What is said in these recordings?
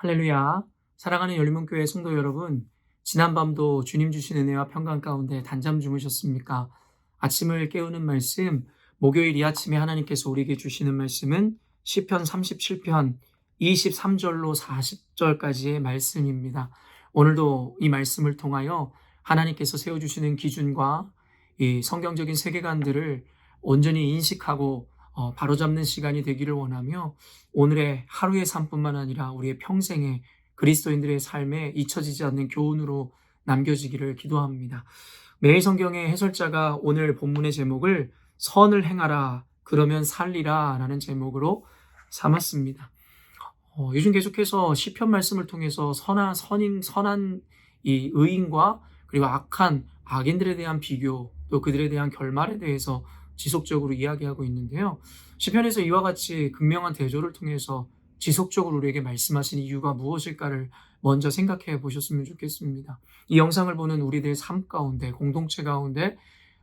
할렐루야. 사랑하는 열린문교회 성도 여러분, 지난밤도 주님 주신 은혜와 평강 가운데 단잠 주무셨습니까? 아침을 깨우는 말씀, 목요일 이 아침에 하나님께서 우리에게 주시는 말씀은 시편 37편 23절로 40절까지의 말씀입니다. 오늘도 이 말씀을 통하여 하나님께서 세워주시는 기준과 이 성경적인 세계관들을 온전히 인식하고 바로잡는 시간이 되기를 원하며 오늘의 하루의 삶뿐만 아니라 우리의 평생에 그리스도인들의 삶에 잊혀지지 않는 교훈으로 남겨지기를 기도합니다. 매일 성경의 해설자가 오늘 본문의 제목을 선을 행하라 그러면 살리라 라는 제목으로 삼았습니다. 요즘 계속해서 시편 말씀을 통해서 선한 이 의인과 그리고 악한 악인들에 대한 비교 또 그들에 대한 결말에 대해서 지속적으로 이야기하고 있는데요. 시편에서 이와 같이 극명한 대조를 통해서 지속적으로 우리에게 말씀하신 이유가 무엇일까를 먼저 생각해 보셨으면 좋겠습니다. 이 영상을 보는 우리들의 삶 가운데, 공동체 가운데,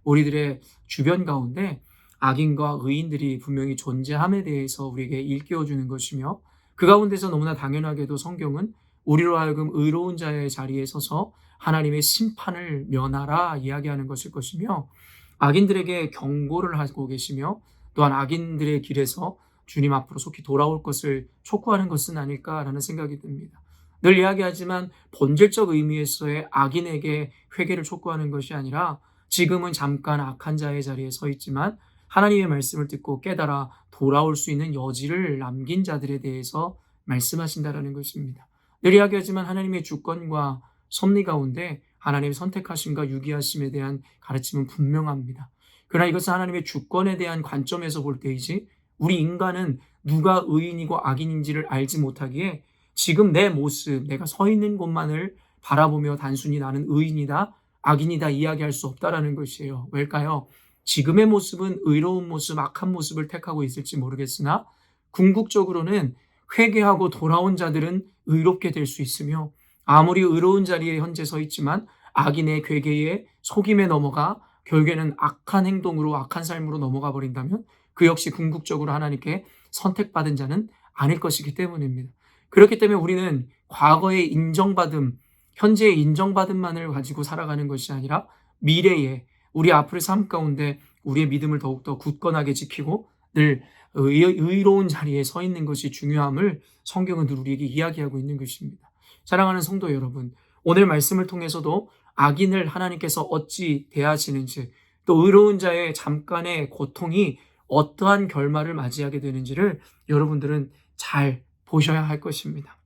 우리들의 주변 가운데 악인과 의인들이 분명히 존재함에 대해서 우리에게 일깨워주는 것이며 그 가운데서 너무나 당연하게도 성경은 우리로 하여금 의로운 자의 자리에 서서 하나님의 심판을 면하라 이야기하는 것일 것이며 악인들에게 경고를 하고 계시며 또한 악인들의 길에서 주님 앞으로 속히 돌아올 것을 촉구하는 것은 아닐까라는 생각이 듭니다. 늘 이야기하지만 본질적 의미에서의 악인에게 회개를 촉구하는 것이 아니라 지금은 잠깐 악한 자의 자리에 서 있지만 하나님의 말씀을 듣고 깨달아 돌아올 수 있는 여지를 남긴 자들에 대해서 말씀하신다라는 것입니다. 늘 이야기하지만 하나님의 주권과 섭리 가운데 하나님의 선택하심과 유기하심에 대한 가르침은 분명합니다. 그러나 이것은 하나님의 주권에 대한 관점에서 볼 때이지 우리 인간은 누가 의인이고 악인인지를 알지 못하기에 지금 내 모습, 내가 서 있는 곳만을 바라보며 단순히 나는 의인이다, 악인이다 이야기할 수 없다라는 것이에요. 왜일까요? 지금의 모습은 의로운 모습, 악한 모습을 택하고 있을지 모르겠으나 궁극적으로는 회개하고 돌아온 자들은 의롭게 될 수 있으며 아무리 의로운 자리에 현재 서 있지만 악인의 괴계에 속임에 넘어가 결국에는 악한 행동으로 악한 삶으로 넘어가 버린다면 그 역시 궁극적으로 하나님께 선택받은 자는 아닐 것이기 때문입니다. 그렇기 때문에 우리는 과거의 인정받음, 현재의 인정받음만을 가지고 살아가는 것이 아니라 미래에 우리 앞으로의 삶 가운데 우리의 믿음을 더욱더 굳건하게 지키고 늘 의로운 자리에 서 있는 것이 중요함을 성경은 늘 우리에게 이야기하고 있는 것입니다. 사랑하는 성도 여러분, 오늘 말씀을 통해서도 악인을 하나님께서 어찌 대하시는지 또 의로운 자의 잠깐의 고통이 어떠한 결말을 맞이하게 되는지를 여러분들은 잘 보셔야 할 것입니다.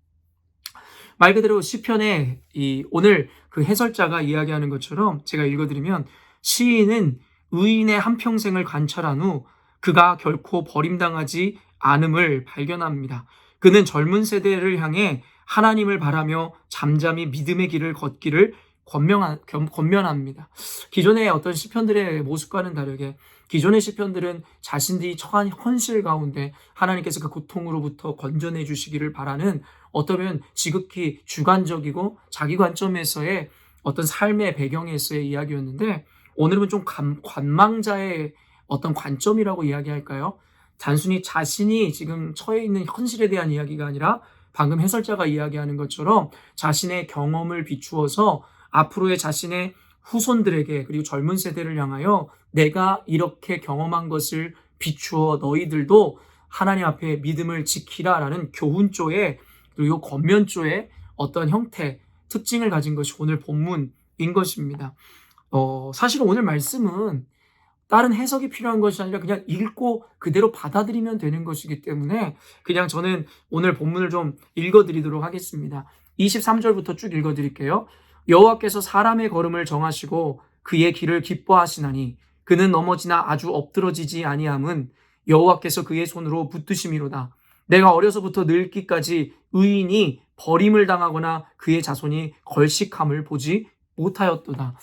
말 그대로 시편에 오늘 그 해설자가 이야기하는 것처럼 제가 읽어드리면 시인은 의인의 한평생을 관찰한 후 그가 결코 버림당하지 않음을 발견합니다. 그는 젊은 세대를 향해 하나님을 바라며 잠잠히 믿음의 길을 걷기를 권면합니다. 기존의 어떤 시편들의 모습과는 다르게 기존의 시편들은 자신들이 처한 현실 가운데 하나님께서 그 고통으로부터 건져내 주시기를 바라는 어떠면 지극히 주관적이고 자기 관점에서의 어떤 삶의 배경에서의 이야기였는데 오늘은 좀 관망자의 어떤 관점이라고 이야기할까요? 단순히 자신이 지금 처해 있는 현실에 대한 이야기가 아니라 방금 해설자가 이야기하는 것처럼 자신의 경험을 비추어서 앞으로의 자신의 후손들에게 그리고 젊은 세대를 향하여 내가 이렇게 경험한 것을 비추어 너희들도 하나님 앞에 믿음을 지키라라는 교훈조의 그리고 권면조의 어떤 형태, 특징을 가진 것이 오늘 본문인 것입니다. 사실 오늘 말씀은 다른 해석이 필요한 것이 아니라 그냥 읽고 그대로 받아들이면 되는 것이기 때문에 그냥 저는 오늘 본문을 좀 읽어드리도록 하겠습니다. 23절부터 쭉 읽어드릴게요. 여호와께서 사람의 걸음을 정하시고 그의 길을 기뻐하시나니 그는 넘어지나 아주 엎드러지지 아니함은 여호와께서 그의 손으로 붙드심이로다. 내가 어려서부터 늙기까지 의인이 버림을 당하거나 그의 자손이 걸식함을 보지 못하였도다.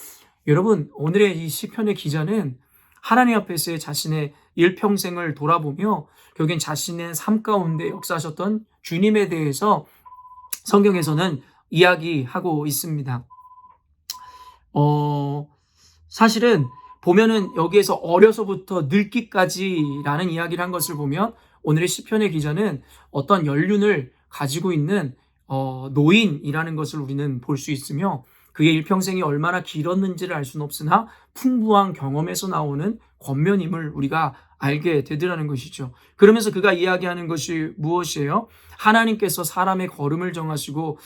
여러분, 오늘의 이 시편의 기자는 하나님 앞에서의 자신의 일평생을 돌아보며 결국엔 자신의 삶 가운데 역사하셨던 주님에 대해서 성경에서는 이야기하고 있습니다. 사실은 보면은 여기에서 어려서부터 늙기까지라는 이야기를 한 것을 보면 오늘의 시편의 기자는 어떤 연륜을 가지고 있는 노인이라는 것을 우리는 볼 수 있으며 그의 일평생이 얼마나 길었는지를 알 수는 없으나 풍부한 경험에서 나오는 권면임을 우리가 알게 되더라는 것이죠. 그러면서 그가 이야기하는 것이 무엇이에요? 하나님께서 사람의 걸음을 정하시고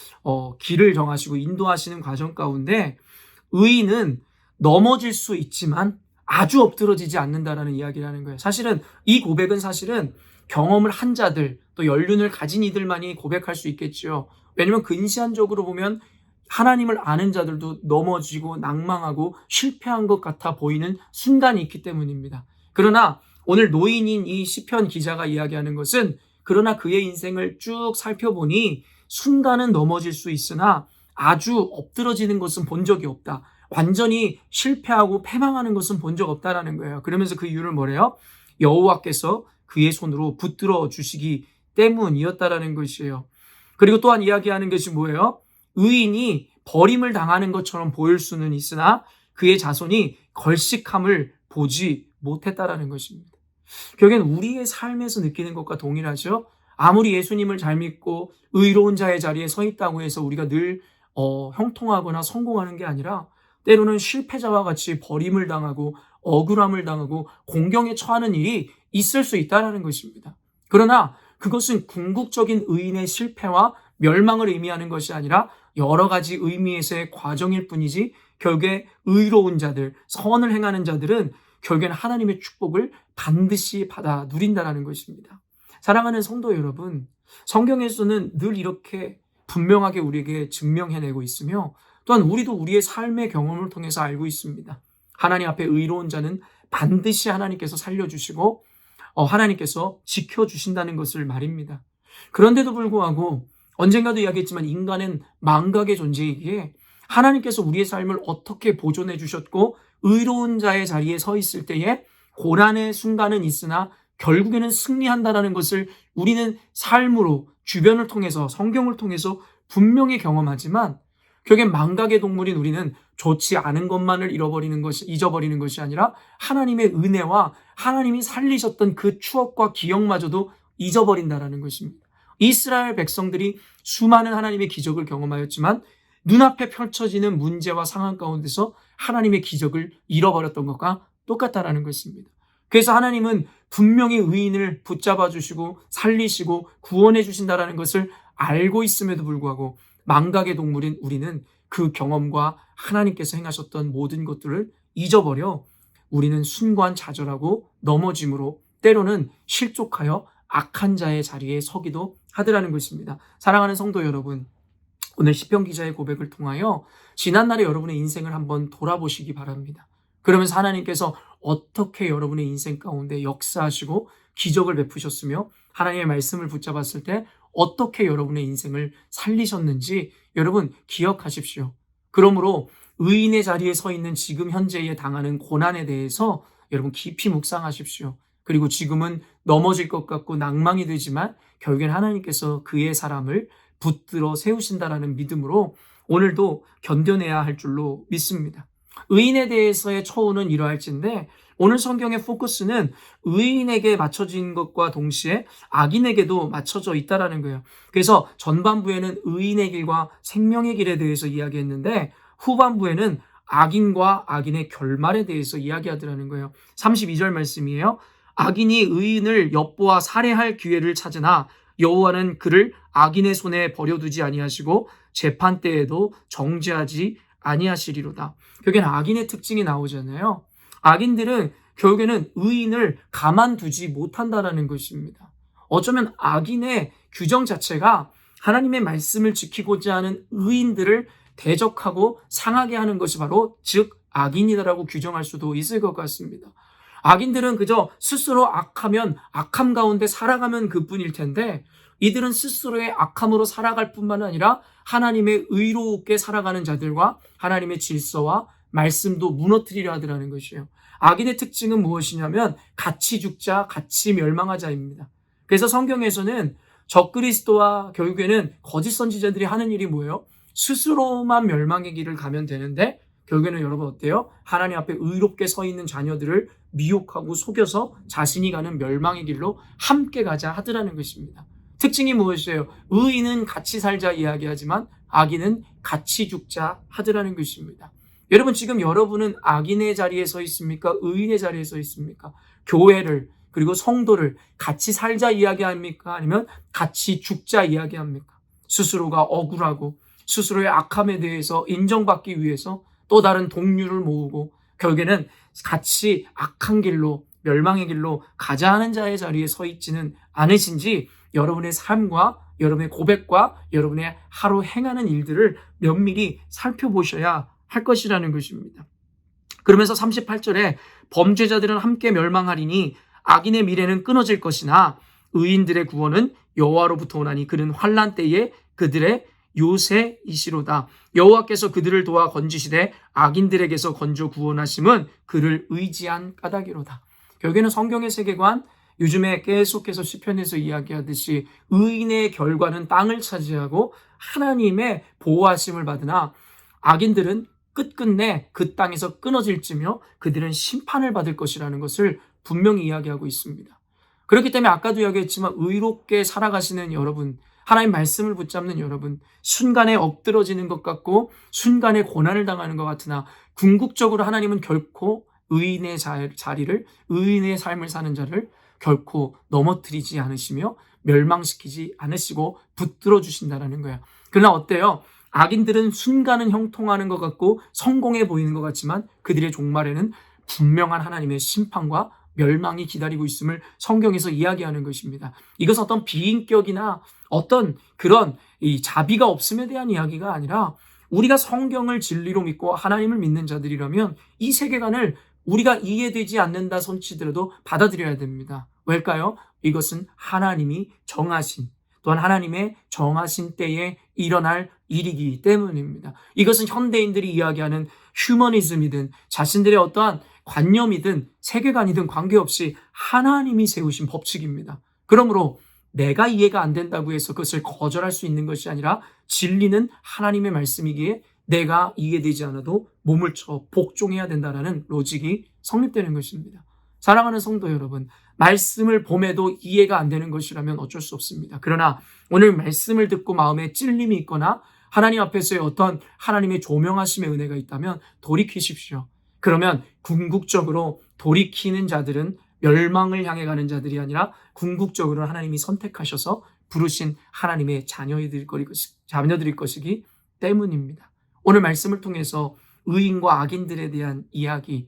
길을 정하시고 인도하시는 과정 가운데 의인은 넘어질 수 있지만 아주 엎드러지지 않는다라는 이야기를 하는 거예요. 사실은 이 고백은 사실은 경험을 한 자들, 또 연륜을 가진 이들만이 고백할 수 있겠죠. 왜냐하면 근시안적으로 보면 하나님을 아는 자들도 넘어지고 낭망하고 실패한 것 같아 보이는 순간이 있기 때문입니다. 그러나 오늘 노인인 이 시편 기자가 이야기하는 것은 그러나 그의 인생을 쭉 살펴보니 순간은 넘어질 수 있으나 아주 엎드러지는 것은 본 적이 없다. 완전히 실패하고 패망하는 것은 본 적 없다라는 거예요. 그러면서 그 이유를 뭐래요? 여호와께서 그의 손으로 붙들어 주시기 때문이었다라는 것이에요. 그리고 또한 이야기하는 것이 뭐예요? 의인이 버림을 당하는 것처럼 보일 수는 있으나 그의 자손이 걸식함을 보지 못했다라는 것입니다. 결국엔 우리의 삶에서 느끼는 것과 동일하죠. 아무리 예수님을 잘 믿고 의로운 자의 자리에 서 있다고 해서 우리가 늘 형통하거나 성공하는 게 아니라 때로는 실패자와 같이 버림을 당하고 억울함을 당하고 공경에 처하는 일이 있을 수 있다는 것입니다. 그러나 그것은 궁극적인 의인의 실패와 멸망을 의미하는 것이 아니라 여러 가지 의미에서의 과정일 뿐이지 결국에 의로운 자들, 선을 행하는 자들은 결국엔 하나님의 축복을 반드시 받아 누린다는 것입니다. 사랑하는 성도 여러분, 성경에서는 늘 이렇게 분명하게 우리에게 증명해내고 있으며 또한 우리도 우리의 삶의 경험을 통해서 알고 있습니다. 하나님 앞에 의로운 자는 반드시 하나님께서 살려주시고 하나님께서 지켜주신다는 것을 말입니다. 그런데도 불구하고 언젠가도 이야기했지만 인간은 망각의 존재이기에 하나님께서 우리의 삶을 어떻게 보존해 주셨고 의로운 자의 자리에 서 있을 때에 고난의 순간은 있으나 결국에는 승리한다는 것을 우리는 삶으로 주변을 통해서 성경을 통해서 분명히 경험하지만 결국엔 망각의 동물인 우리는 좋지 않은 것만을 잊어버리는 것이 아니라 하나님의 은혜와 하나님이 살리셨던 그 추억과 기억마저도 잊어버린다는 것입니다. 이스라엘 백성들이 수많은 하나님의 기적을 경험하였지만 눈앞에 펼쳐지는 문제와 상황 가운데서 하나님의 기적을 잃어버렸던 것과 똑같다는 것입니다. 그래서 하나님은 분명히 의인을 붙잡아 주시고 살리시고 구원해 주신다는 것을 알고 있음에도 불구하고 망각의 동물인 우리는 그 경험과 하나님께서 행하셨던 모든 것들을 잊어버려 우리는 순관자절하고 넘어짐으로 때로는 실족하여 악한 자의 자리에 서기도 하더라는 것입니다. 사랑하는 성도 여러분, 오늘 시편 기자의 고백을 통하여 지난날의 여러분의 인생을 한번 돌아보시기 바랍니다. 그러면서 하나님께서 어떻게 여러분의 인생 가운데 역사하시고 기적을 베푸셨으며 하나님의 말씀을 붙잡았을 때 어떻게 여러분의 인생을 살리셨는지 여러분 기억하십시오. 그러므로 의인의 자리에 서 있는 지금 현재에 당하는 고난에 대해서 여러분 깊이 묵상하십시오. 그리고 지금은 넘어질 것 같고 낭망이 되지만 결국엔 하나님께서 그의 사람을 붙들어 세우신다라는 믿음으로 오늘도 견뎌내야 할 줄로 믿습니다. 의인에 대해서의 처우는 이러할진데 오늘 성경의 포커스는 의인에게 맞춰진 것과 동시에 악인에게도 맞춰져 있다는 거예요. 그래서 전반부에는 의인의 길과 생명의 길에 대해서 이야기했는데 후반부에는 악인과 악인의 결말에 대해서 이야기하더라는 거예요. 32절 말씀이에요. 악인이 의인을 엿보아 살해할 기회를 찾으나 여호와는 그를 악인의 손에 버려두지 아니하시고 재판 때에도 정죄하지 아니하시리로다. 결국엔 악인의 특징이 나오잖아요. 악인들은 결국에는 의인을 가만두지 못한다라는 것입니다. 어쩌면 악인의 규정 자체가 하나님의 말씀을 지키고자 하는 의인들을 대적하고 상하게 하는 것이 바로 즉 악인이다라고 규정할 수도 있을 것 같습니다. 악인들은 그저 스스로 악하면 악함 가운데 살아가면 그뿐일 텐데 이들은 스스로의 악함으로 살아갈 뿐만 아니라 하나님의 의롭게 살아가는 자들과 하나님의 질서와 말씀도 무너뜨리려 하더라는 것이에요. 악인의 특징은 무엇이냐면 같이 죽자 같이 멸망하자입니다. 그래서 성경에서는 적그리스도와 결국에는 거짓 선지자들이 하는 일이 뭐예요? 스스로만 멸망의 길을 가면 되는데 결국에는 여러분 어때요? 하나님 앞에 의롭게 서 있는 자녀들을 미혹하고 속여서 자신이 가는 멸망의 길로 함께 가자 하더라는 것입니다. 특징이 무엇이에요? 의인은 같이 살자 이야기하지만 악인은 같이 죽자 하더라는 것입니다. 여러분, 지금 여러분은 악인의 자리에 서 있습니까? 의인의 자리에 서 있습니까? 교회를, 그리고 성도를 같이 살자 이야기합니까? 아니면 같이 죽자 이야기합니까? 스스로가 억울하고 스스로의 악함에 대해서 인정받기 위해서 또 다른 동료를 모으고 결국에는 같이 악한 길로, 멸망의 길로 가자 하는 자의 자리에 서 있지는 않으신지, 여러분의 삶과 여러분의 고백과 여러분의 하루 행하는 일들을 면밀히 살펴보셔야 할 것이라는 것입니다. 그러면서 38절에 범죄자들은 함께 멸망하리니 악인의 미래는 끊어질 것이나 의인들의 구원은 여호와로부터 오나니 그는 환난 때에 그들의 요새이시로다. 여호와께서 그들을 도와 건지시되 악인들에게서 건져 구원하심은 그를 의지한 까닭이로다. 결국에는 성경의 세계관, 요즘에 계속해서 시편에서 이야기하듯이 의인의 결과는 땅을 차지하고 하나님의 보호하심을 받으나 악인들은 끝끝내 그 땅에서 끊어질지며 그들은 심판을 받을 것이라는 것을 분명히 이야기하고 있습니다. 그렇기 때문에 아까도 이야기했지만 의롭게 살아가시는 여러분, 하나님 말씀을 붙잡는 여러분, 순간에 엎드러지는 것 같고 순간에 고난을 당하는 것 같으나 궁극적으로 하나님은 결코 의인의 자리를, 의인의 삶을 사는 자를 결코 넘어뜨리지 않으시며 멸망시키지 않으시고 붙들어 주신다는 거야. 그러나 어때요? 악인들은 순간은 형통하는 것 같고 성공해 보이는 것 같지만 그들의 종말에는 분명한 하나님의 심판과 멸망이 기다리고 있음을 성경에서 이야기하는 것입니다. 이것은 어떤 비인격이나 어떤 그런 이 자비가 없음에 대한 이야기가 아니라 우리가 성경을 진리로 믿고 하나님을 믿는 자들이라면 이 세계관을 우리가 이해되지 않는다 손치더라도 받아들여야 됩니다. 왜일까요? 이것은 하나님이 정하신, 또한 하나님의 정하신 때에 일어날 일이기 때문입니다. 이것은 현대인들이 이야기하는 휴머니즘이든 자신들의 어떠한 관념이든 세계관이든 관계없이 하나님이 세우신 법칙입니다. 그러므로 내가 이해가 안 된다고 해서 그것을 거절할 수 있는 것이 아니라 진리는 하나님의 말씀이기에 내가 이해되지 않아도 몸을 쳐 복종해야 된다는 로직이 성립되는 것입니다. 사랑하는 성도 여러분, 말씀을 봄에도 이해가 안 되는 것이라면 어쩔 수 없습니다. 그러나 오늘 말씀을 듣고 마음에 찔림이 있거나 하나님 앞에서의 어떤 하나님의 조명하심의 은혜가 있다면 돌이키십시오. 그러면 궁극적으로 돌이키는 자들은 멸망을 향해 가는 자들이 아니라 궁극적으로 하나님이 선택하셔서 부르신 하나님의 자녀들일 것이기 때문입니다. 오늘 말씀을 통해서 의인과 악인들에 대한 이야기,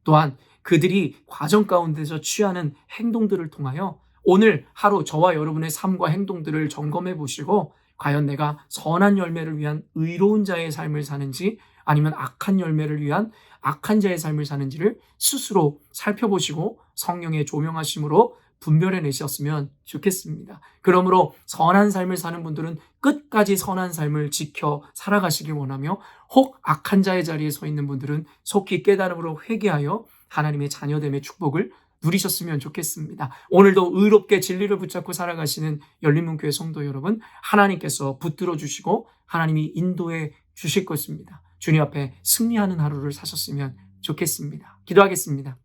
또한 그들이 과정 가운데서 취하는 행동들을 통하여 오늘 하루 저와 여러분의 삶과 행동들을 점검해 보시고 과연 내가 선한 열매를 위한 의로운 자의 삶을 사는지 아니면 악한 열매를 위한 악한 자의 삶을 사는지를 스스로 살펴보시고 성령의 조명하심으로 분별해 내셨으면 좋겠습니다. 그러므로 선한 삶을 사는 분들은 끝까지 선한 삶을 지켜 살아가시길 원하며 혹 악한 자의 자리에 서 있는 분들은 속히 깨달음으로 회개하여 하나님의 자녀됨의 축복을 누리셨으면 좋겠습니다. 오늘도 의롭게 진리를 붙잡고 살아가시는 열린문교회 성도 여러분, 하나님께서 붙들어 주시고 하나님이 인도해 주실 것입니다. 주님 앞에 승리하는 하루를 사셨으면 좋겠습니다. 기도하겠습니다.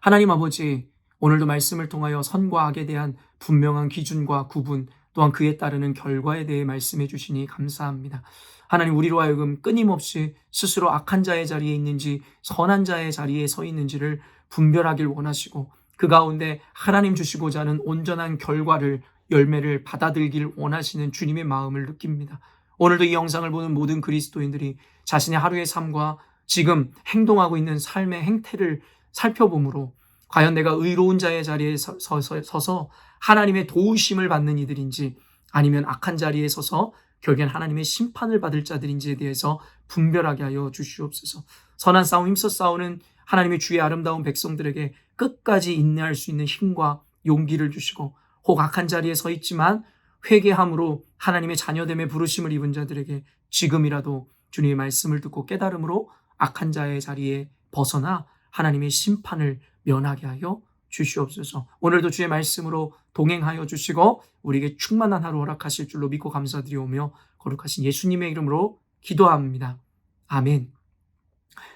하나님 아버지, 오늘도 말씀을 통하여 선과 악에 대한 분명한 기준과 구분, 또한 그에 따르는 결과에 대해 말씀해 주시니 감사합니다. 하나님, 우리로 하여금 끊임없이 스스로 악한 자의 자리에 있는지 선한 자의 자리에 서 있는지를 분별하길 원하시고 그 가운데 하나님 주시고자 하는 온전한 결과를, 열매를 받아들길 원하시는 주님의 마음을 느낍니다. 오늘도 이 영상을 보는 모든 그리스도인들이 자신의 하루의 삶과 지금 행동하고 있는 삶의 행태를 살펴보므로 과연 내가 의로운 자의 자리에 서서 하나님의 도우심을 받는 이들인지 아니면 악한 자리에 서서 결국엔 하나님의 심판을 받을 자들인지에 대해서 분별하게 하여 주시옵소서. 선한 싸움 힘써 싸우는 하나님의 주의 아름다운 백성들에게 끝까지 인내할 수 있는 힘과 용기를 주시고 혹 악한 자리에 서 있지만 회개함으로 하나님의 자녀됨의 부르심을 입은 자들에게 지금이라도 주님의 말씀을 듣고 깨달음으로 악한 자의 자리에 벗어나 하나님의 심판을 면하게 하여 주시옵소서. 오늘도 주의 말씀으로 동행하여 주시고 우리에게 충만한 하루 허락하실 줄로 믿고 감사드리오며 거룩하신 예수님의 이름으로 기도합니다. 아멘.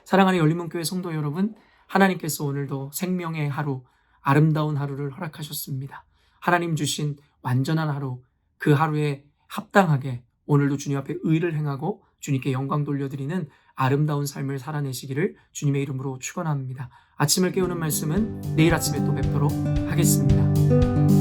사랑하는 열린문교회 성도 여러분, 하나님께서 오늘도 생명의 하루, 아름다운 하루를 허락하셨습니다. 하나님 주신 완전한 하루, 그 하루에 합당하게 오늘도 주님 앞에 의를 행하고 주님께 영광 돌려드리는 아름다운 삶을 살아내시기를 주님의 이름으로 축원합니다. 아침을 깨우는 말씀은 내일 아침에 또 뵙도록 하겠습니다.